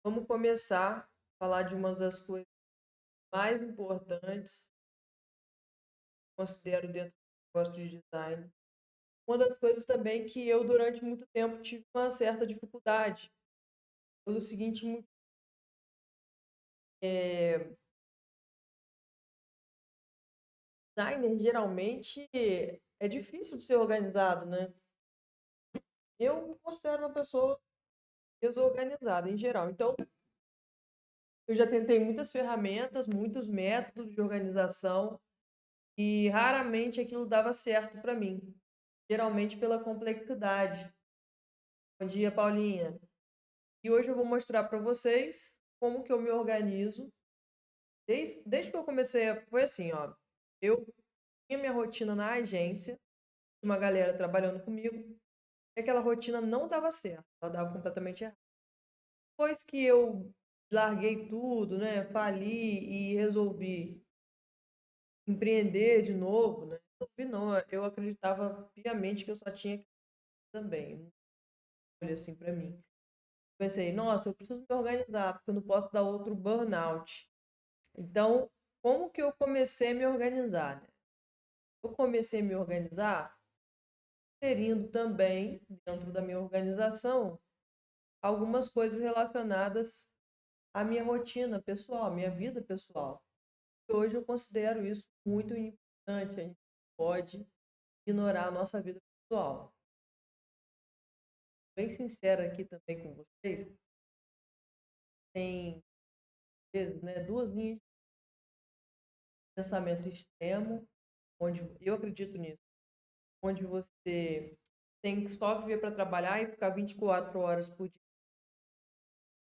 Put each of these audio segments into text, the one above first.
Vamos começar a falar de uma das coisas mais importantes que eu considero dentro do negócio de design. Uma das coisas também que eu, durante muito tempo, tive uma certa dificuldade. Pelo seguinte motivo, designer geralmente é difícil de ser organizado, né? Eu me considero uma pessoa desorganizada em geral. Então, eu já tentei muitas ferramentas, muitos métodos de organização e raramente aquilo dava certo para mim. Geralmente pela complexidade. Bom dia, Paulinha. E hoje eu vou mostrar para vocês como que eu me organizo. Desde que eu comecei, foi assim, ó. Eu tinha minha rotina na agência, uma galera trabalhando comigo, e aquela rotina não dava certo, ela dava completamente errado. Depois que eu larguei tudo, né, fali e resolvi empreender de novo, né? Resolvi não, eu acreditava piamente que eu só tinha que também, olha assim para mim. Pensei, nossa, eu preciso me organizar, porque eu não posso dar outro burnout. Então, como que eu comecei a me organizar, né? Eu comecei a me organizar inserindo também, dentro da minha organização, algumas coisas relacionadas à minha rotina pessoal, à minha vida pessoal. E hoje eu considero isso muito importante. A gente pode ignorar a nossa vida pessoal. Bem sincera aqui também com vocês, tem vezes, né, duas linhas de pensamento extremo, onde eu acredito nisso, onde você tem que só viver para trabalhar e ficar 24 horas por dia.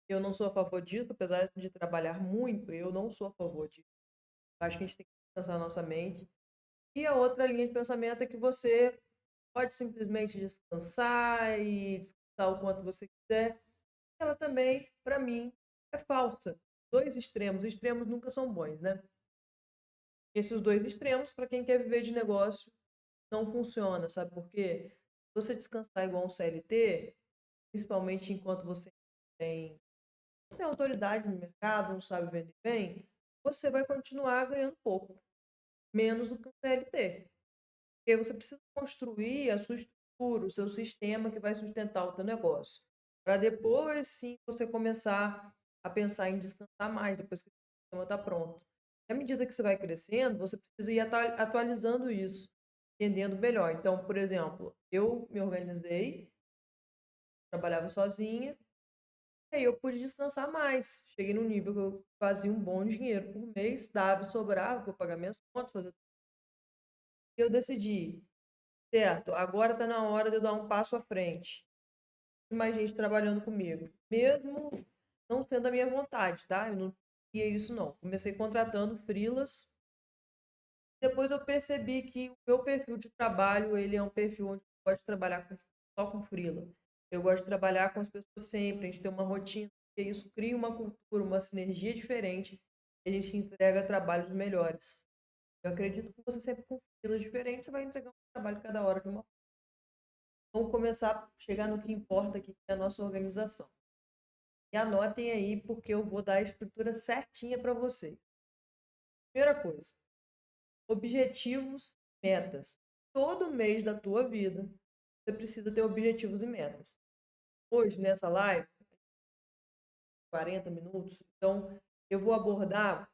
Eu não sou a favor disso, apesar de trabalhar muito, eu não sou a favor disso. Acho que a gente tem que descansar nossa mente. E a outra linha de pensamento é que você pode simplesmente descansar e descansar o quanto você quiser. Ela também, para mim, é falsa. Dois extremos. Extremos nunca são bons, né? Esses dois extremos, para quem quer viver de negócio, não funciona, sabe por quê? Se você descansar igual um CLT, principalmente enquanto você não tem autoridade no mercado, não sabe vender bem, você vai continuar ganhando pouco, menos do que um CLT. Porque você precisa construir a sua estrutura, o seu sistema que vai sustentar o teu negócio. Para depois, sim, você começar a pensar em descansar mais, depois que o sistema está pronto. E à medida que você vai crescendo, você precisa ir atualizando isso, entendendo melhor. Então, por exemplo, eu me organizei, trabalhava sozinha, e aí eu pude descansar mais. Cheguei num nível que eu fazia um bom dinheiro por mês, dava e sobrava para pagar minhas contas, fazer. E eu decidi, certo, agora está na hora de eu dar um passo à frente. Tem mais gente trabalhando comigo, mesmo não sendo a minha vontade, tá? Eu não queria isso não. Comecei contratando freelas. Depois eu percebi que o meu perfil de trabalho, ele é um perfil onde eu gosto de trabalhar só com freela. Eu gosto de trabalhar com as pessoas sempre, a gente tem uma rotina, e isso cria uma cultura, uma sinergia diferente, e a gente entrega trabalhos melhores. Eu acredito que você sempre com freelas diferentes, você vai entregar um trabalho cada hora de uma forma. Vamos começar a chegar no que importa aqui, que é a nossa organização. E anotem aí, porque eu vou dar a estrutura certinha para vocês. Primeira coisa, objetivos e metas. Todo mês da tua vida, você precisa ter objetivos e metas. Hoje, nessa live, 40 minutos, então eu vou abordar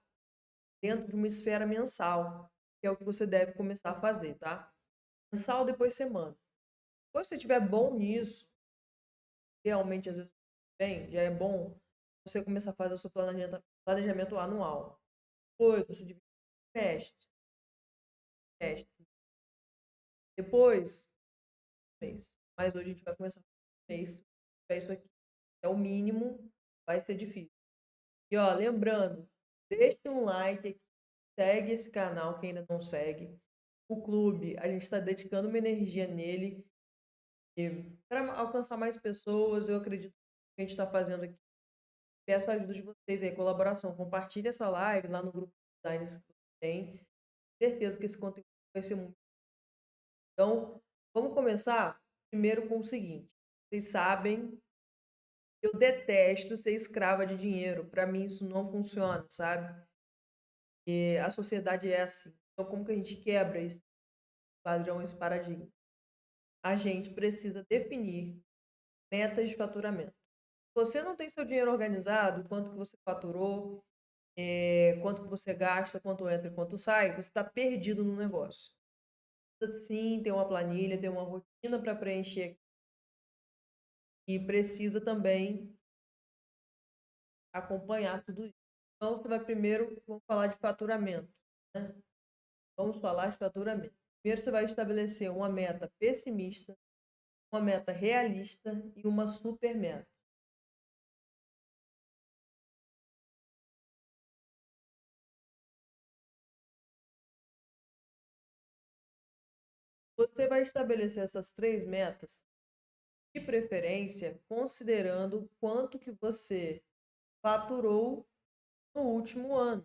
dentro de uma esfera mensal, que é o que você deve começar a fazer, tá? Mensal, depois semana. Depois que você estiver bom nisso, realmente às vezes bem, já é bom você começar a fazer o seu planejamento anual. Depois você divide em trimestre. Depois, mês. Mas hoje a gente vai começar com mês. É isso aqui. É o mínimo, vai ser difícil. E ó, lembrando, deixa um like aqui, segue esse canal quem ainda não segue. O clube, a gente está dedicando uma energia nele para alcançar mais pessoas. Eu acredito que a gente está fazendo aqui. Peço a ajuda de vocês aí, colaboração. Compartilhe essa live lá no grupo de designs que você tem. Certeza que esse conteúdo vai ser muito. Então, vamos começar primeiro com o seguinte. Vocês sabem Eu detesto ser escrava de dinheiro. Para mim isso não funciona, sabe? E a sociedade é assim. Então como que a gente quebra esse padrão, esse paradigma? A gente precisa definir metas de faturamento. Se você não tem seu dinheiro organizado, quanto que você faturou, quanto que você gasta, quanto entra e quanto sai, você está perdido no negócio. Precisa sim ter uma planilha, ter uma rotina para preencher e precisa também acompanhar tudo isso. Então, você vai primeiro, vamos falar de faturamento, né? Vamos falar de faturamento. Primeiro, você vai estabelecer uma meta pessimista, uma meta realista e uma super meta. Você vai estabelecer essas 3 metas, de preferência, considerando quanto que você faturou no último ano.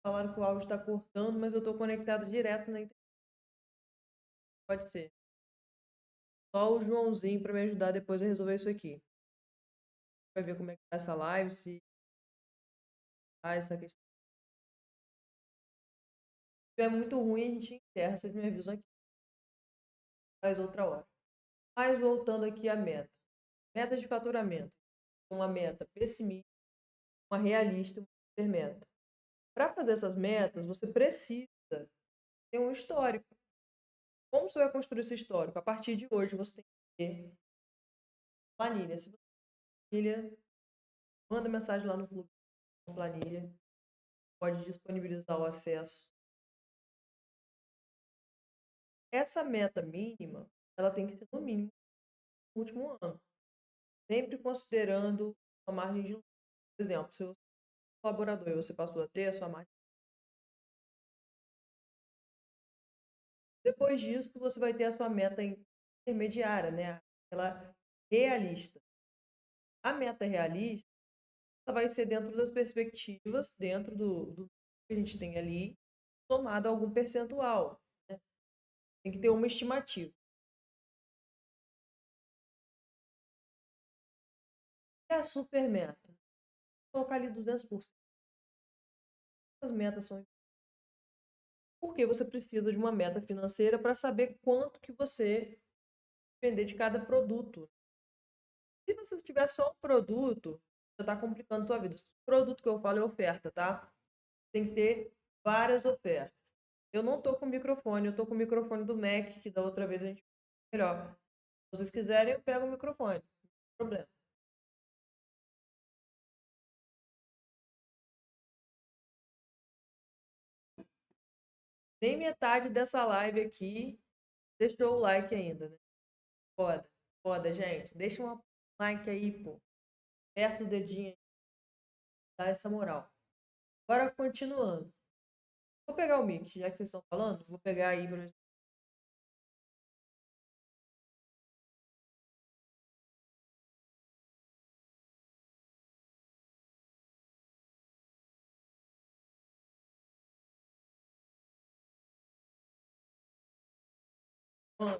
Falaram que o áudio está cortando, mas eu estou conectado direto na internet. Pode ser. Só o Joãozinho para me ajudar depois a resolver isso aqui. Vai ver como é que tá essa live, se essa questão. Se é muito ruim, a gente encerra. Vocês me avisam aqui. Faz outra hora. Mas voltando aqui à meta. Meta de faturamento. Uma meta pessimista, uma realista e uma super meta. Para fazer essas metas, você precisa ter um histórico. Como você vai construir esse histórico? A partir de hoje, você tem que ter planilha. Se você tem planilha, manda mensagem lá no clube com planilha. Pode disponibilizar o acesso. Essa meta mínima, ela tem que ser no mínimo no último ano. Sempre considerando a margem de lucro. Por exemplo, se você é colaborador e você passou a ter a sua margem. Depois disso, você vai ter a sua meta intermediária, né? Aquela realista. A meta realista, ela vai ser dentro das perspectivas, dentro do que a gente tem ali, somado a algum percentual. Né? Tem que ter uma estimativa. E a super meta? Vou colocar ali 200%. Essas metas são porque você precisa de uma meta financeira para saber quanto que você vender de cada produto. Se você tiver só um produto, já está complicando a tua vida. O produto que eu falo é oferta, tá? Tem que ter várias ofertas. Eu não estou com microfone, eu estou com o microfone do Mac, que da outra vez a gente melhor. Se vocês quiserem, eu pego o microfone. Não tem problema. Nem metade dessa live aqui deixou o like ainda, né? Foda, foda, gente. Deixa um like aí, pô. Aperta o dedinho aí, dá essa moral. Agora, continuando. Vou pegar o mic, já que vocês estão falando, vou pegar aí pra ver. Mano,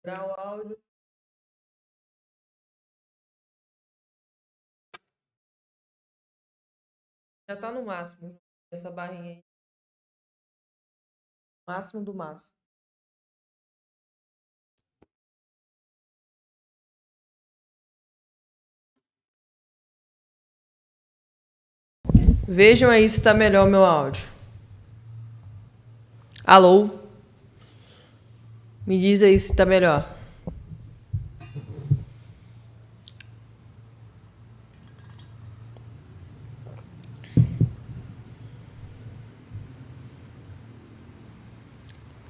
para o áudio. Já tá no máximo, essa barrinha aí. Máximo do máximo. Vejam aí se tá melhor o meu áudio. Alô? Me diz aí se tá melhor.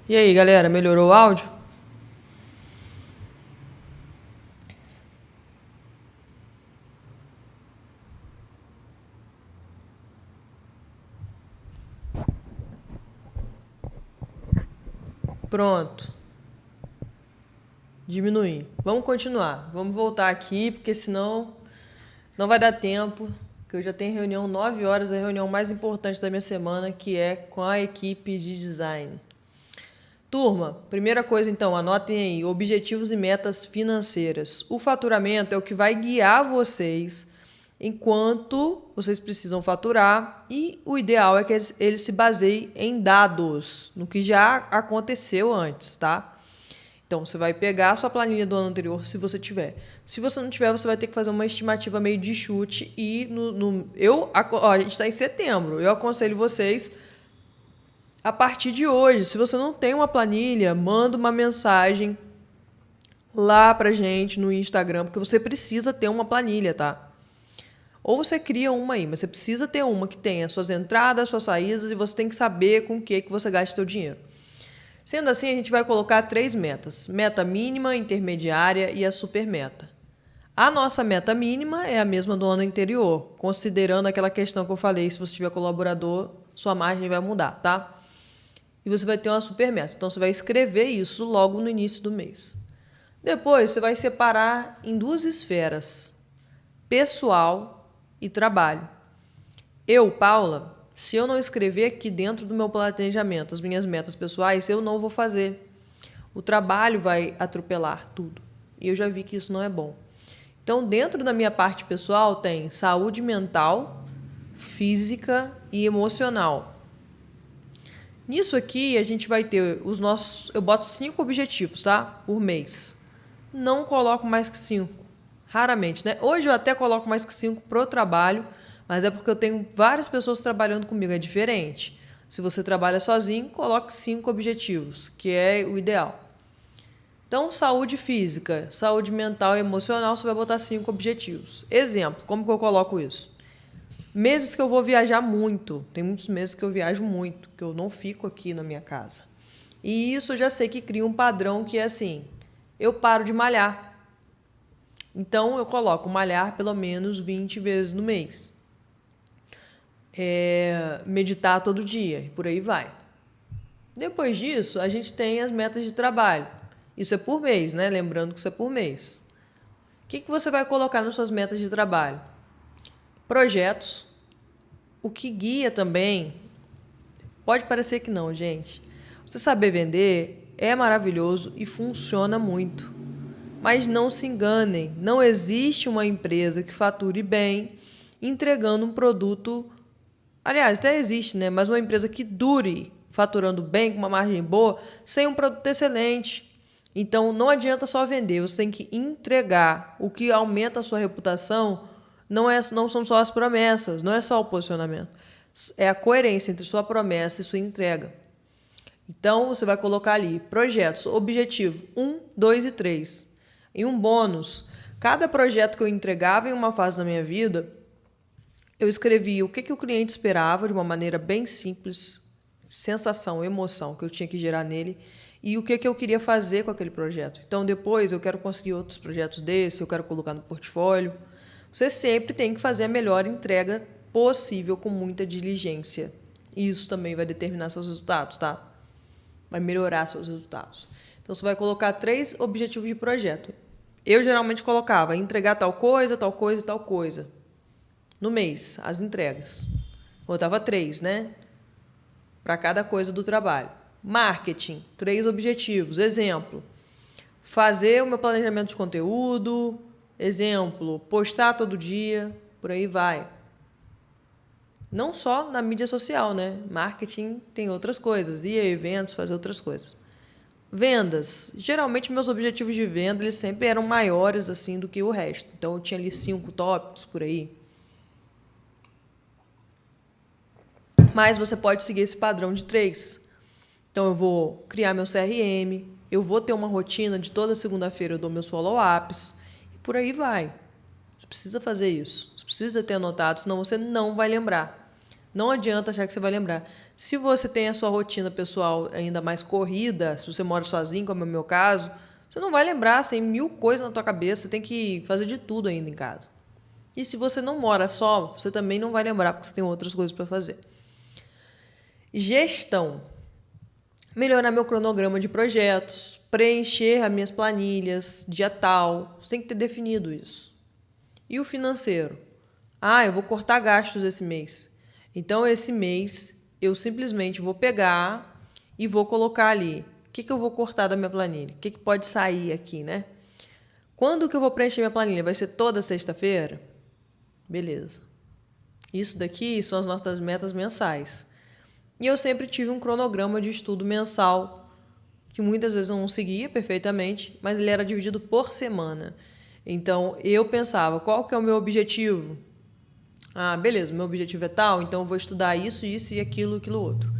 E aí, galera, melhorou o áudio? Pronto. Diminuir. Vamos continuar. Vamos voltar aqui, porque senão não vai dar tempo. Que eu já tenho reunião 9 horas, a reunião mais importante da minha semana, que é com a equipe de design. Turma, primeira coisa então, anotem aí, objetivos e metas financeiras. O faturamento é o que vai guiar vocês enquanto vocês precisam faturar e o ideal é que eles se baseiem em dados, no que já aconteceu antes, tá? Então, você vai pegar a sua planilha do ano anterior, se você tiver. Se você não tiver, você vai ter que fazer uma estimativa meio de chute e a gente está em setembro, eu aconselho vocês a partir de hoje, se você não tem uma planilha, manda uma mensagem lá pra gente no Instagram, porque você precisa ter uma planilha, tá? Ou você cria uma aí, mas você precisa ter uma que tenha suas entradas, suas saídas e você tem que saber com o que você gasta seu dinheiro. Sendo assim, a gente vai colocar 3 metas: meta mínima, intermediária e a super meta. A nossa meta mínima é a mesma do ano anterior, considerando aquela questão que eu falei, se você tiver colaborador, sua margem vai mudar, tá? E você vai ter uma super meta. Então, você vai escrever isso logo no início do mês. Depois, você vai separar em 2 esferas: pessoal e trabalho. Eu, Paula, se eu não escrever aqui dentro do meu planejamento as minhas metas pessoais, eu não vou fazer. O trabalho vai atropelar tudo. E eu já vi que isso não é bom. Então, dentro da minha parte pessoal, tem saúde mental, física e emocional. Nisso aqui, a gente vai ter os nossos... Eu boto 5 objetivos, tá? Por mês. Não coloco mais que 5. Raramente, né? Hoje eu até coloco mais que 5 pro trabalho, mas é porque eu tenho várias pessoas trabalhando comigo. É diferente. Se você trabalha sozinho, coloque 5 objetivos, que é o ideal. Então, saúde física, saúde mental e emocional, você vai botar 5 objetivos. Exemplo, como que eu coloco isso? Meses que eu vou viajar muito. Tem muitos meses que eu viajo muito, que eu não fico aqui na minha casa. E isso eu já sei que cria um padrão que é assim, eu paro de malhar. Então, eu coloco malhar pelo menos 20 vezes no mês. Meditar todo dia, e por aí vai. Depois disso, a gente tem as metas de trabalho. Isso é por mês, né? Lembrando que isso é por mês. O que você vai colocar nas suas metas de trabalho? Projetos. O que guia também, pode parecer que não, gente. Você saber vender é maravilhoso e funciona muito. Mas não se enganem, não existe uma empresa que fature bem entregando um produto... Aliás, até existe, né? Mas uma empresa que dure faturando bem, com uma margem boa, sem um produto excelente. Então, não adianta só vender, você tem que entregar. O que aumenta a sua reputação não são só as promessas, não é só o posicionamento. É a coerência entre sua promessa e sua entrega. Então, você vai colocar ali projetos, objetivo 1, 2 e 3. E um bônus. Cada projeto que eu entregava em uma fase da minha vida, eu escrevia o que o cliente esperava de uma maneira bem simples, sensação, emoção que eu tinha que gerar nele, e o que eu queria fazer com aquele projeto. Então, depois, eu quero conseguir outros projetos desses, eu quero colocar no portfólio. Você sempre tem que fazer a melhor entrega possível com muita diligência. Isso também vai determinar seus resultados, tá? Vai melhorar seus resultados. Então, você vai colocar 3 objetivos de projeto. Eu geralmente colocava entregar tal coisa, tal coisa e tal coisa. No mês, as entregas. Botava 3, né? Para cada coisa do trabalho. Marketing, 3 objetivos. Exemplo, fazer o meu planejamento de conteúdo. Exemplo, postar todo dia, por aí vai. Não só na mídia social, né? Marketing tem outras coisas, ir a eventos, fazer outras coisas. Vendas. Geralmente, meus objetivos de venda eles sempre eram maiores assim do que o resto. Então, eu tinha ali 5 tópicos por aí. Mas você pode seguir esse padrão de 3. Então, eu vou criar meu CRM, eu vou ter uma rotina de toda segunda-feira eu dou meus follow-ups, e por aí vai. Você precisa fazer isso. Você precisa ter anotado, senão você não vai lembrar. Não adianta achar que você vai lembrar. Se você tem a sua rotina pessoal ainda mais corrida, se você mora sozinho, como é o meu caso, você não vai lembrar, você tem 1000 coisas na tua cabeça, você tem que fazer de tudo ainda em casa. E se você não mora só, você também não vai lembrar, porque você tem outras coisas para fazer. Gestão. Melhorar meu cronograma de projetos, preencher as minhas planilhas, dia tal. Você tem que ter definido isso. E o financeiro? Eu vou cortar gastos esse mês. Então, esse mês, eu simplesmente vou pegar e vou colocar ali que eu vou cortar da minha planilha? O que pode sair aqui, né? Quando que eu vou preencher minha planilha? Vai ser toda sexta-feira? Beleza. Isso daqui são as nossas metas mensais. E eu sempre tive um cronograma de estudo mensal, que muitas vezes eu não seguia perfeitamente, mas ele era dividido por semana. Então, eu pensava, qual que é o meu objetivo? Ah, beleza, meu objetivo é tal, então eu vou estudar isso, isso e aquilo outro.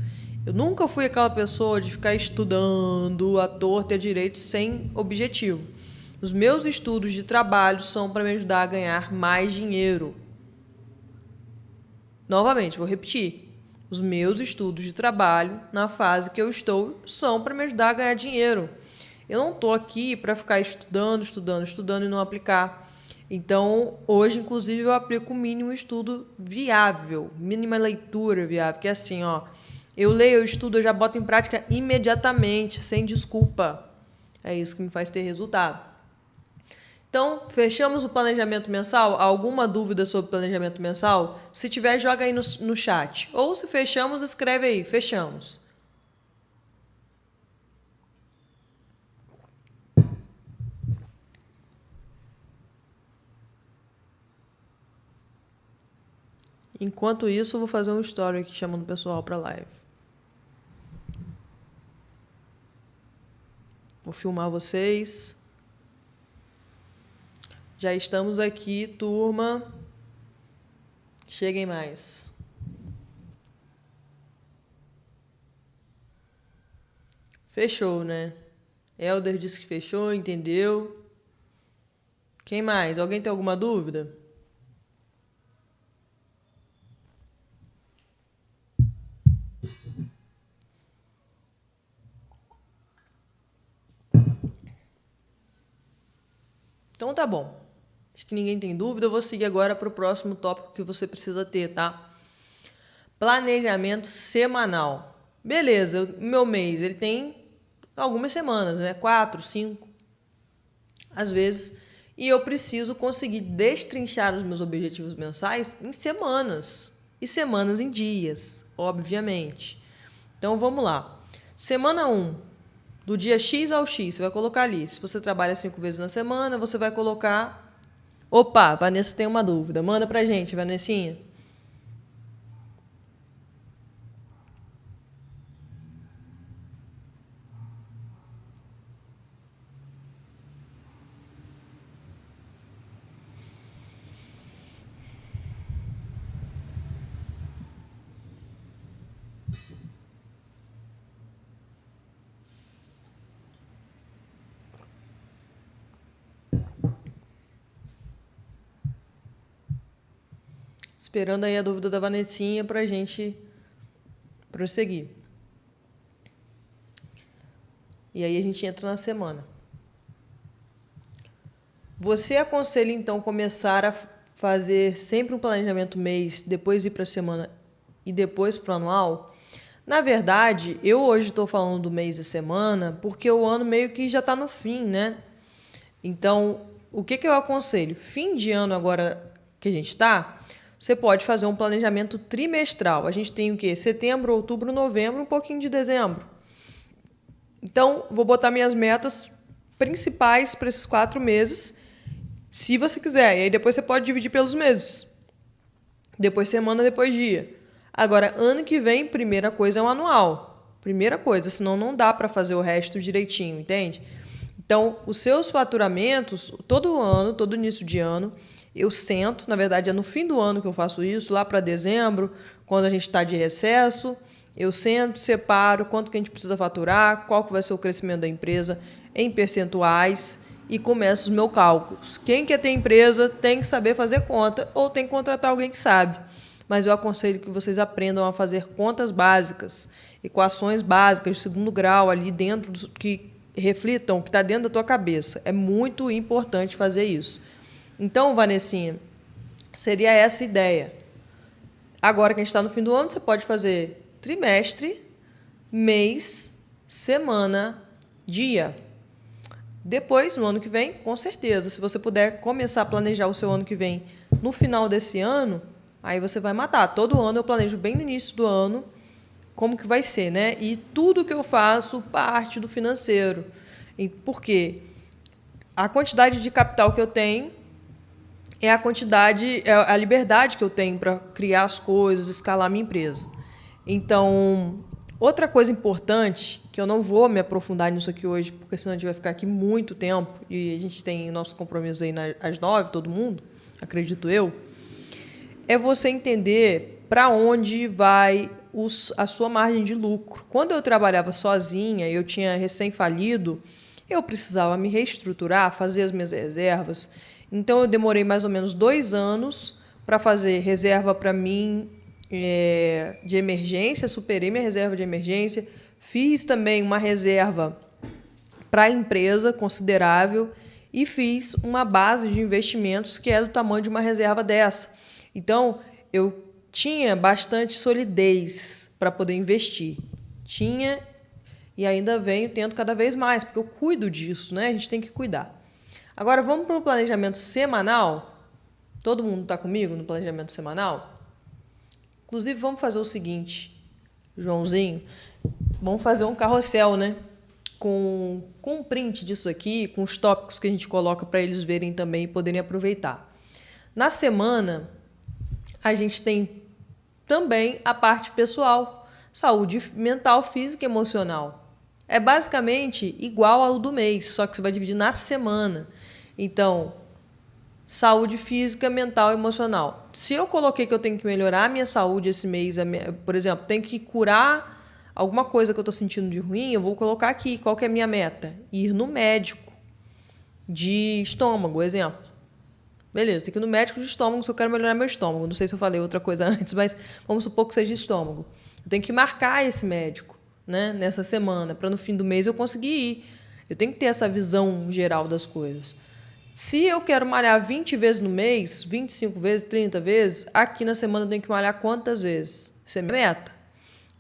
Eu nunca fui aquela pessoa de ficar estudando à torta e à direito sem objetivo. Os meus estudos de trabalho são para me ajudar a ganhar mais dinheiro. Novamente, vou repetir. Os meus estudos de trabalho, na fase que eu estou, são para me ajudar a ganhar dinheiro. Eu não estou aqui para ficar estudando e não aplicar. Então, hoje, inclusive, eu aplico o mínimo estudo viável, mínima leitura viável, que é assim, ó. Eu leio, eu estudo, eu já boto em prática imediatamente, sem desculpa. É isso que me faz ter resultado. Então, fechamos o planejamento mensal? Alguma dúvida sobre planejamento mensal? Se tiver, joga aí no chat. Ou se fechamos, escreve aí, fechamos. Enquanto isso, eu vou fazer um story aqui chamando o pessoal para live. Vou filmar vocês. Já estamos aqui, turma. Cheguem mais. Fechou, né? Helder disse que fechou, entendeu? Quem mais? Alguém tem alguma dúvida? Então tá bom. Acho que ninguém tem dúvida. Eu vou seguir agora para o próximo tópico que você precisa ter, tá? Planejamento semanal. Beleza, o meu mês ele tem algumas semanas, né? 4, 5, às vezes. E eu preciso conseguir destrinchar os meus objetivos mensais em semanas. E semanas em dias, obviamente. Então vamos lá. Semana 1. Do dia X ao X, você vai colocar ali. Se você trabalha 5 vezes na semana, você vai colocar... Opa, Vanessa tem uma dúvida. Manda pra gente, Vanessinha. Esperando aí a dúvida da Vanessinha para a gente prosseguir. E aí a gente entra na semana. Você aconselha, então, começar a fazer sempre um planejamento mês, depois ir para a semana e depois para o anual? Na verdade, eu hoje estou falando do mês e semana porque o ano meio que já está no fim, né? Então, o que eu aconselho? Fim de ano agora que a gente está, você pode fazer um planejamento trimestral. A gente tem o quê? Setembro, outubro, novembro, um pouquinho de dezembro. Então, vou botar minhas metas principais para esses 4 meses, se você quiser. E aí depois você pode dividir pelos meses. Depois semana, depois dia. Agora, ano que vem, primeira coisa é um anual. Primeira coisa, senão não dá para fazer o resto direitinho, entende? Então, os seus faturamentos, todo ano, todo início de ano, eu sento, na verdade é no fim do ano que eu faço isso, lá para dezembro, quando a gente está de recesso, eu sento, separo quanto que a gente precisa faturar, qual que vai ser o crescimento da empresa em percentuais e começo os meus cálculos. Quem quer ter empresa tem que saber fazer conta ou tem que contratar alguém que sabe. Mas eu aconselho que vocês aprendam a fazer contas básicas, equações básicas de segundo grau ali dentro do que reflitam o que está dentro da tua cabeça. É muito importante fazer isso. Então, Vanessinha, seria essa a ideia. Agora que a gente está no fim do ano, você pode fazer trimestre, mês, semana, dia. Depois, no ano que vem, com certeza, se você puder começar a planejar o seu ano que vem no final desse ano, aí você vai matar. Todo ano eu planejo bem no início do ano como que vai ser, né? E tudo que eu faço parte do financeiro. E por quê? A quantidade de capital que eu tenho é a liberdade que eu tenho para criar as coisas, escalar a minha empresa. Então, outra coisa importante, que eu não vou me aprofundar nisso aqui hoje, porque senão a gente vai ficar aqui muito tempo, e a gente tem nosso compromisso aí às 9, todo mundo, acredito eu, é você entender para onde vai a sua margem de lucro. Quando eu trabalhava sozinha, eu tinha recém-falido, eu precisava me reestruturar, fazer as minhas reservas. Então, eu demorei mais ou menos 2 anos para fazer reserva para mim de emergência, superei minha reserva de emergência, fiz também uma reserva para a empresa considerável e fiz uma base de investimentos que é do tamanho de uma reserva dessa. Então, eu tinha bastante solidez para poder investir. Tinha e ainda venho tendo cada vez mais, porque eu cuido disso, né? A gente tem que cuidar. Agora, vamos para o planejamento semanal? Todo mundo está comigo no planejamento semanal? Inclusive, vamos fazer o seguinte, Joãozinho, vamos fazer um carrossel, né? Com um print disso aqui, com os tópicos que a gente coloca para eles verem também e poderem aproveitar. Na semana, a gente tem também a parte pessoal, saúde mental, física e emocional. É basicamente igual ao do mês, só que você vai dividir na semana. Então, saúde física, mental e emocional. Se eu coloquei que eu tenho que melhorar a minha saúde esse mês, por exemplo, tenho que curar alguma coisa que eu estou sentindo de ruim, eu vou colocar aqui. Qual que é a minha meta? Ir no médico de estômago, exemplo. Beleza, tem que ir no médico de estômago se eu quero melhorar meu estômago. Não sei se eu falei outra coisa antes, mas vamos supor que seja estômago. Eu tenho que marcar esse médico, né, nessa semana, para no fim do mês eu conseguir ir. Eu tenho que ter essa visão geral das coisas. Se eu quero malhar 20 vezes no mês, 25 vezes, 30 vezes, aqui na semana eu tenho que malhar quantas vezes? Isso é minha meta.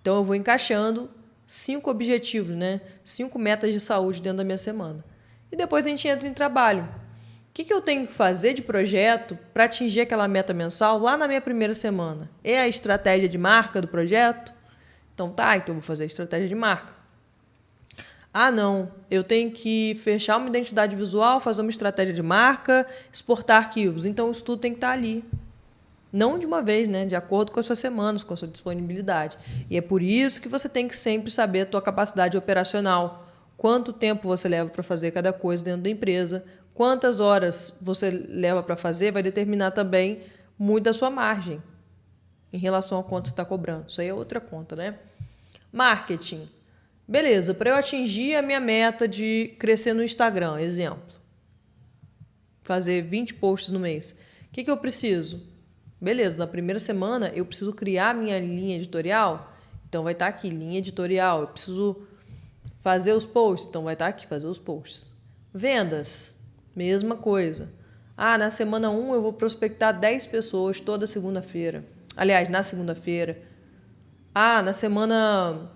Então, eu vou encaixando 5 objetivos, né? 5 metas de saúde dentro da minha semana. E depois a gente entra em trabalho. O que eu tenho que fazer de projeto para atingir aquela meta mensal lá na minha primeira semana? É a estratégia de marca do projeto? Então, então eu vou fazer a estratégia de marca. Ah, não, eu tenho que fechar uma identidade visual, fazer uma estratégia de marca, exportar arquivos. Então, isso tudo tem que estar ali. Não de uma vez, né? De acordo com as suas semanas, com a sua disponibilidade. E é por isso que você tem que sempre saber a tua capacidade operacional. Quanto tempo você leva para fazer cada coisa dentro da empresa, quantas horas você leva para fazer, vai determinar também muito da sua margem em relação a quanto você está cobrando. Isso aí é outra conta, né? Marketing. Beleza, para eu atingir a minha meta de crescer no Instagram, exemplo, fazer 20 posts no mês, o que eu preciso? Beleza, na primeira semana eu preciso criar minha linha editorial, então vai estar aqui, linha editorial. Eu preciso fazer os posts, então vai estar aqui, fazer os posts. Vendas, mesma coisa. Ah, na semana 1 eu vou prospectar 10 pessoas toda segunda-feira. Aliás, na segunda-feira. Ah, na semana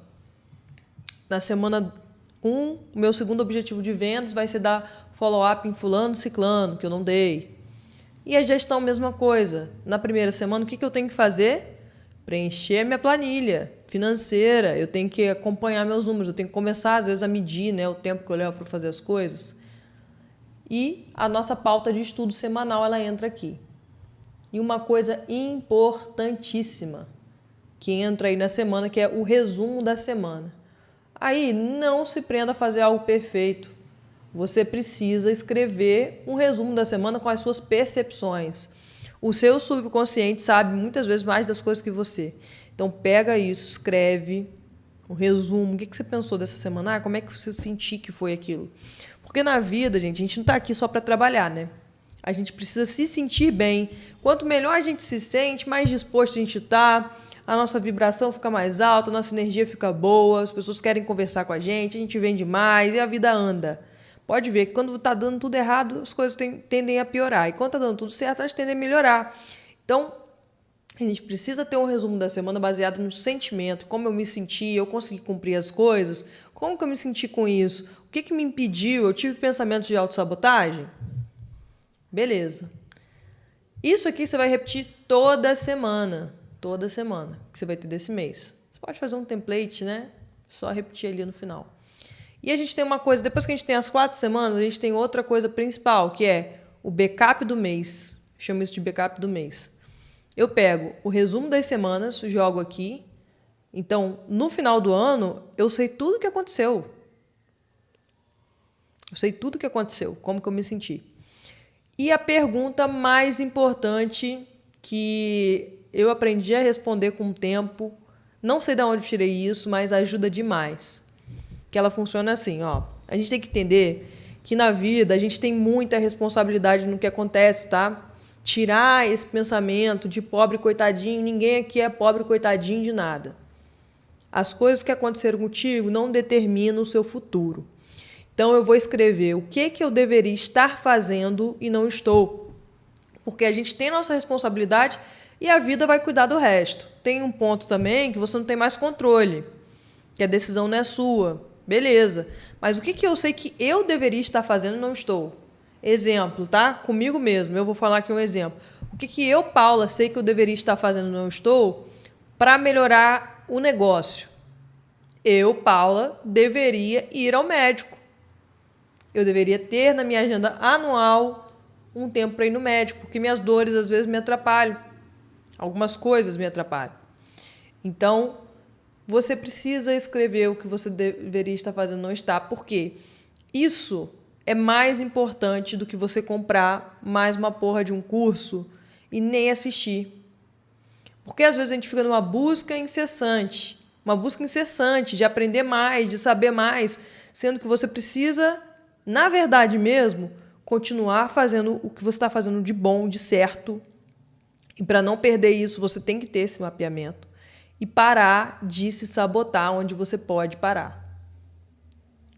1, o meu segundo objetivo de vendas vai ser dar follow-up em fulano, ciclano, que eu não dei. E a gestão, mesma coisa. Na primeira semana, o que eu tenho que fazer? Preencher a minha planilha financeira. Eu tenho que acompanhar meus números. Eu tenho que começar, às vezes, a medir, né, o tempo que eu levo para fazer as coisas. E a nossa pauta de estudo semanal, ela entra aqui. E uma coisa importantíssima que entra aí na semana, que é o resumo da semana. Aí, não se prenda a fazer algo perfeito. Você precisa escrever um resumo da semana com as suas percepções. O seu subconsciente sabe muitas vezes mais das coisas que você. Então, pega isso, escreve o resumo. O que você pensou dessa semana? Como é que você sentiu que foi aquilo? Porque na vida, gente, a gente não está aqui só para trabalhar, né? A gente precisa se sentir bem. Quanto melhor a gente se sente, mais disposto a gente está, a nossa vibração fica mais alta, a nossa energia fica boa, as pessoas querem conversar com a gente vende mais e a vida anda. Pode ver que quando está dando tudo errado, as coisas tendem a piorar. E quando está dando tudo certo, elas tendem a melhorar. Então, a gente precisa ter um resumo da semana baseado no sentimento, como eu me senti, eu consegui cumprir as coisas, como que eu me senti com isso, o que me impediu, eu tive pensamentos de autossabotagem? Beleza. Isso aqui você vai repetir toda semana que você vai ter desse mês. pode fazer um template, né? Só repetir ali no final. E a gente tem uma coisa, depois que a gente tem as 4 semanas, a gente tem outra coisa principal, que é o backup do mês. Eu chamo isso de backup do mês. Eu pego o resumo das semanas, jogo aqui. Então, no final do ano, eu sei tudo o que aconteceu. Eu sei tudo o que aconteceu, como que eu me senti. E a pergunta mais importante que eu aprendi a responder com o tempo, não sei de onde tirei isso, mas ajuda demais. Que ela funciona assim, ó. A gente tem que entender que na vida a gente tem muita responsabilidade no que acontece, tá? Tirar esse pensamento de pobre coitadinho, ninguém aqui é pobre coitadinho de nada. As coisas que aconteceram contigo não determinam o seu futuro. Então eu vou escrever o que eu deveria estar fazendo e não estou. Porque a gente tem nossa responsabilidade e a vida vai cuidar do resto. Tem um ponto também que você não tem mais controle, que a decisão não é sua. Beleza. Mas o que eu sei que eu deveria estar fazendo e não estou? Exemplo, tá? Comigo mesmo. Eu vou falar aqui um exemplo. O que eu, Paula, sei que eu deveria estar fazendo e não estou para melhorar o negócio? Eu, Paula, deveria ir ao médico. Eu deveria ter na minha agenda anual um tempo para ir no médico, porque minhas dores às vezes me atrapalham. Algumas coisas me atrapalham. Então, você precisa escrever o que você deveria estar fazendo e não está, porque isso é mais importante do que você comprar mais uma porra de um curso e nem assistir. Porque às vezes a gente fica numa busca incessante de aprender mais, de saber mais, sendo que você precisa, na verdade mesmo, continuar fazendo o que você está fazendo de bom, de certo. E para não perder isso, você tem que ter esse mapeamento e parar de se sabotar onde você pode parar.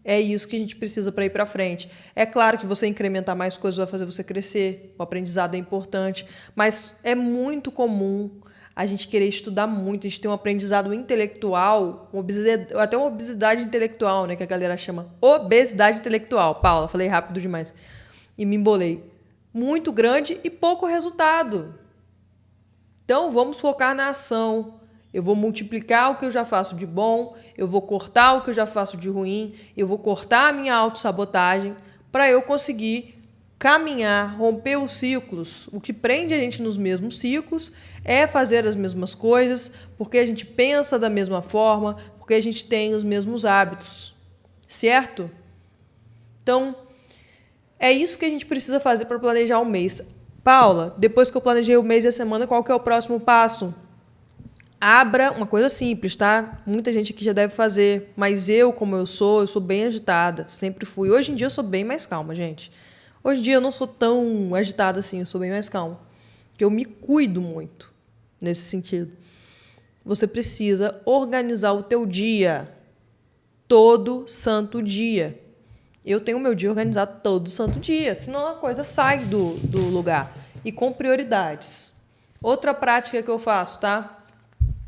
É isso que a gente precisa para ir para frente. É claro que você incrementar mais coisas vai fazer você crescer, o aprendizado é importante, mas é muito comum a gente querer estudar muito, a gente tem um aprendizado intelectual, até uma obesidade intelectual, né, que a galera chama obesidade intelectual. Paula, falei rápido demais e me embolei. Muito grande e pouco resultado. Então, vamos focar na ação. Eu vou multiplicar o que eu já faço de bom, eu vou cortar o que eu já faço de ruim, eu vou cortar a minha autossabotagem para eu conseguir caminhar, romper os ciclos. O que prende a gente nos mesmos ciclos é fazer as mesmas coisas, porque a gente pensa da mesma forma, porque a gente tem os mesmos hábitos, certo? Então, é isso que a gente precisa fazer para planejar o mês. Paula, depois que eu planejei o mês e a semana, qual que é o próximo passo? Abra uma coisa simples, tá? Muita gente aqui já deve fazer, mas eu, como eu sou bem agitada, sempre fui. Hoje em dia eu sou bem mais calma, gente. Hoje em dia eu não sou tão agitada assim, eu sou bem mais calma. Porque eu me cuido muito nesse sentido. Você precisa organizar o teu dia todo santo dia. Eu tenho o meu dia organizado todo santo dia, senão a coisa sai do lugar. E com prioridades. Outra prática que eu faço, tá?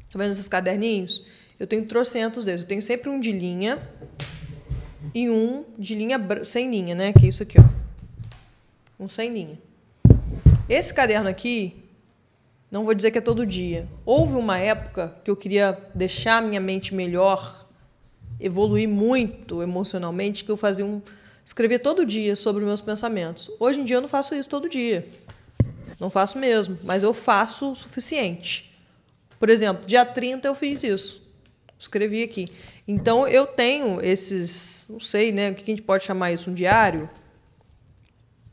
Tá vendo esses caderninhos? Eu tenho trocentos deles. Eu tenho sempre um de linha e um de linha sem linha, né? Que é isso aqui, ó. Um sem linha. Esse caderno aqui, não vou dizer que é todo dia. Houve uma época que eu queria deixar minha mente melhor, evoluir muito emocionalmente, que eu escrever todo dia sobre os meus pensamentos. Hoje em dia eu não faço isso todo dia. Não faço mesmo, mas eu faço o suficiente. Por exemplo, dia 30 eu fiz isso. Escrevi aqui. Então, eu tenho esses... Não sei, né? O que a gente pode chamar isso? Um diário?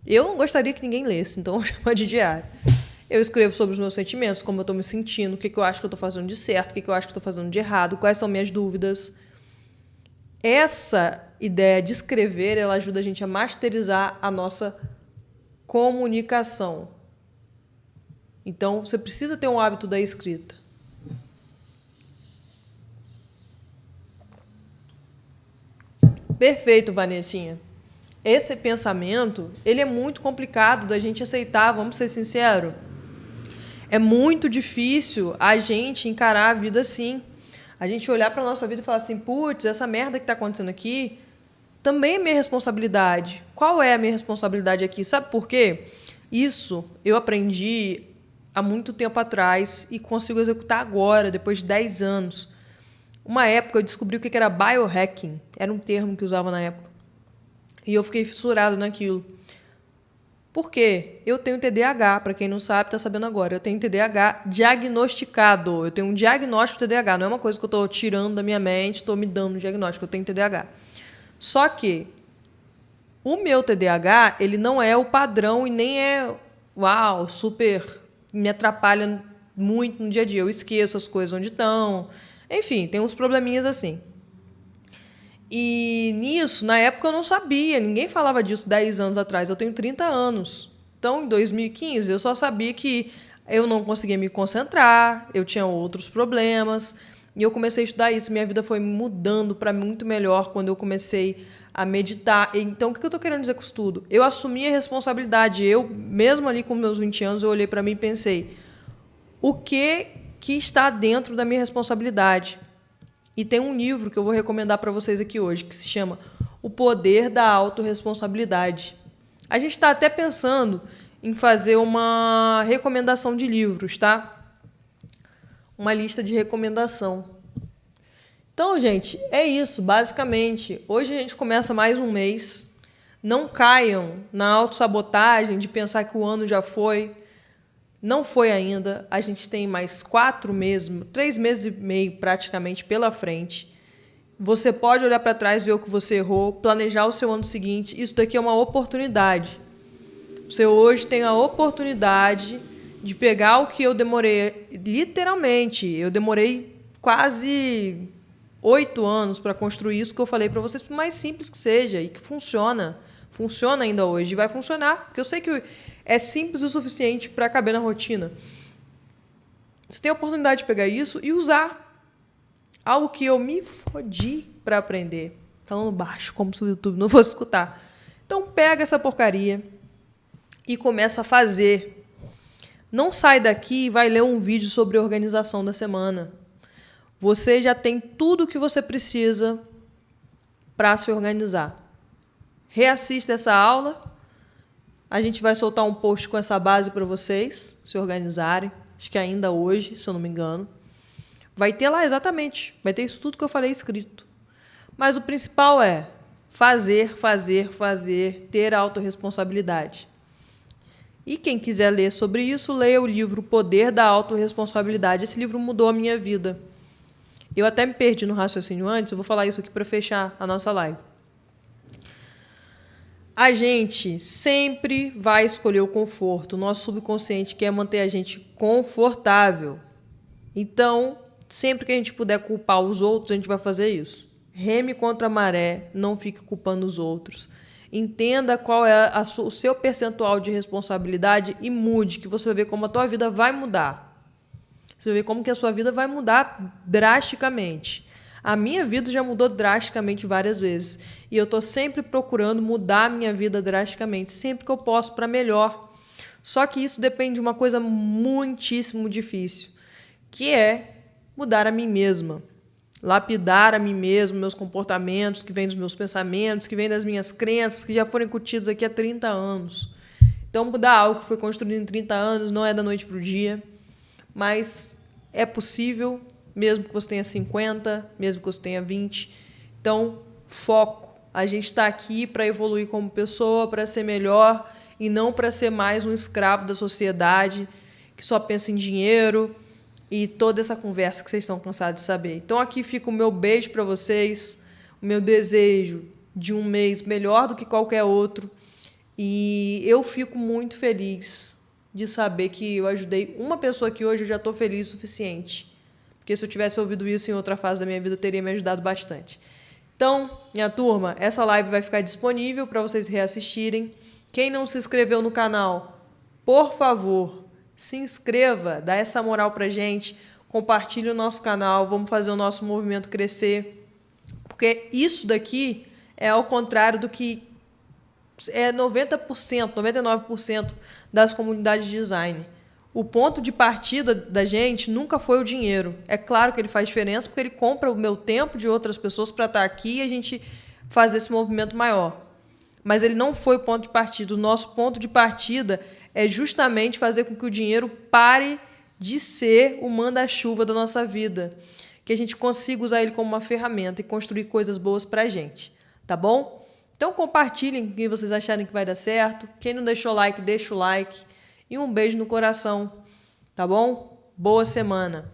Eu não gostaria que ninguém lesse, então eu vou chamar de diário. Eu escrevo sobre os meus sentimentos, como eu estou me sentindo, o que eu acho que eu estou fazendo de certo, o que eu acho que estou fazendo de errado, quais são minhas dúvidas. Essa ideia de escrever, ela ajuda a gente a masterizar a nossa comunicação. Então, você precisa ter um hábito da escrita. Perfeito, Vanessinha. Esse pensamento, ele é muito complicado da gente aceitar, vamos ser sinceros. É muito difícil a gente encarar a vida assim. A gente olhar para a nossa vida e falar assim, putz, essa merda que está acontecendo aqui também é minha responsabilidade. Qual é a minha responsabilidade aqui? Sabe por quê? Isso eu aprendi há muito tempo atrás e consigo executar agora, depois de 10 anos. Uma época eu descobri o que era biohacking. Era um termo que usava na época. E eu fiquei fissurado naquilo. Por quê? Eu tenho TDAH, para quem não sabe, está sabendo agora. Eu tenho TDAH diagnosticado. Eu tenho um diagnóstico de TDAH. Não é uma coisa que eu estou tirando da minha mente, estou me dando um diagnóstico. Eu tenho TDAH. Só que o meu TDAH, ele não é o padrão e nem é, uau, super, me atrapalha muito no dia a dia. Eu esqueço as coisas onde estão. Enfim, tem uns probleminhas assim. E nisso, na época eu não sabia, ninguém falava disso 10 anos atrás. Eu tenho 30 anos. Então, em 2015, eu só sabia que eu não conseguia me concentrar, eu tinha outros problemas. E eu comecei a estudar isso. Minha vida foi mudando para muito melhor quando eu comecei a meditar. Então, o que eu estou querendo dizer com isso tudo? Eu assumi a responsabilidade. Eu, mesmo ali com meus 20 anos, eu olhei para mim e pensei, o que está dentro da minha responsabilidade? E tem um livro que eu vou recomendar para vocês aqui hoje, que se chama O Poder da Autorresponsabilidade. A gente está até pensando em fazer uma recomendação de livros, tá? Uma lista de recomendação. Então, gente, é isso, basicamente. Hoje a gente começa mais um mês. Não caiam na autossabotagem de pensar que o ano já foi. Não foi ainda. A gente tem mais 4 meses, 3 meses e meio praticamente pela frente. Você pode olhar para trás, ver o que você errou, planejar o seu ano seguinte. Isso daqui é uma oportunidade. Você hoje tem a oportunidade de pegar o que eu demorei, literalmente, eu demorei quase 8 anos para construir isso que eu falei para vocês, por mais simples que seja e que funciona. Funciona ainda hoje e vai funcionar, porque eu sei que é simples o suficiente para caber na rotina. Você tem a oportunidade de pegar isso e usar. Algo que eu me fodi para aprender. Falando baixo, como se o YouTube não fosse escutar. Então, pega essa porcaria e começa a fazer. Não sai daqui e vai ler um vídeo sobre organização da semana. Você já tem tudo o que você precisa para se organizar. Reassista essa aula. A gente vai soltar um post com essa base para vocês se organizarem. Acho que ainda hoje, se eu não me engano. Vai ter lá exatamente. Vai ter isso tudo que eu falei escrito. Mas o principal é fazer, fazer, fazer, ter autorresponsabilidade. E quem quiser ler sobre isso, leia o livro Poder da Autorresponsabilidade. Esse livro mudou a minha vida. Eu até me perdi no raciocínio antes, eu vou falar isso aqui para fechar a nossa live. A gente sempre vai escolher o conforto. O nosso subconsciente quer manter a gente confortável. Então, sempre que a gente puder culpar os outros, a gente vai fazer isso. Reme contra a maré, não fique culpando os outros. Entenda qual é o seu percentual de responsabilidade e mude, que você vai ver como a tua vida vai mudar. Você vai ver como que a sua vida vai mudar drasticamente. A minha vida já mudou drasticamente várias vezes. E eu estou sempre procurando mudar a minha vida drasticamente, sempre que eu posso, para melhor. Só que isso depende de uma coisa muitíssimo difícil, que é mudar a mim mesma. Lapidar a mim mesmo, meus comportamentos, que vêm dos meus pensamentos, que vêm das minhas crenças, que já foram incutidos aqui há 30 anos. Então, mudar algo que foi construído em 30 anos não é da noite para o dia, mas é possível, mesmo que você tenha 50, mesmo que você tenha 20. Então, foco. A gente está aqui para evoluir como pessoa, para ser melhor e não para ser mais um escravo da sociedade que só pensa em dinheiro e toda essa conversa que vocês estão cansados de saber. Então, aqui fica o meu beijo para vocês, o meu desejo de um mês melhor do que qualquer outro. E eu fico muito feliz de saber que eu ajudei uma pessoa que hoje eu já estou feliz o suficiente. Porque se eu tivesse ouvido isso em outra fase da minha vida, teria me ajudado bastante. Então, minha turma, essa live vai ficar disponível para vocês reassistirem. Quem não se inscreveu no canal, por favor, se inscreva, dá essa moral pra gente, compartilhe o nosso canal, vamos fazer o nosso movimento crescer. Porque isso daqui é ao contrário do que é 90%, 99% das comunidades de design. O ponto de partida da gente nunca foi o dinheiro. É claro que ele faz diferença, porque ele compra o meu tempo de outras pessoas para estar aqui e a gente fazer esse movimento maior. Mas ele não foi o ponto de partida. O nosso ponto de partida é justamente fazer com que o dinheiro pare de ser o manda-chuva da nossa vida. que a gente consiga usar ele como uma ferramenta e construir coisas boas pra gente, tá bom? Então compartilhem o que vocês acharem que vai dar certo. Quem não deixou like, deixa o like. E um beijo no coração, tá bom? Boa semana!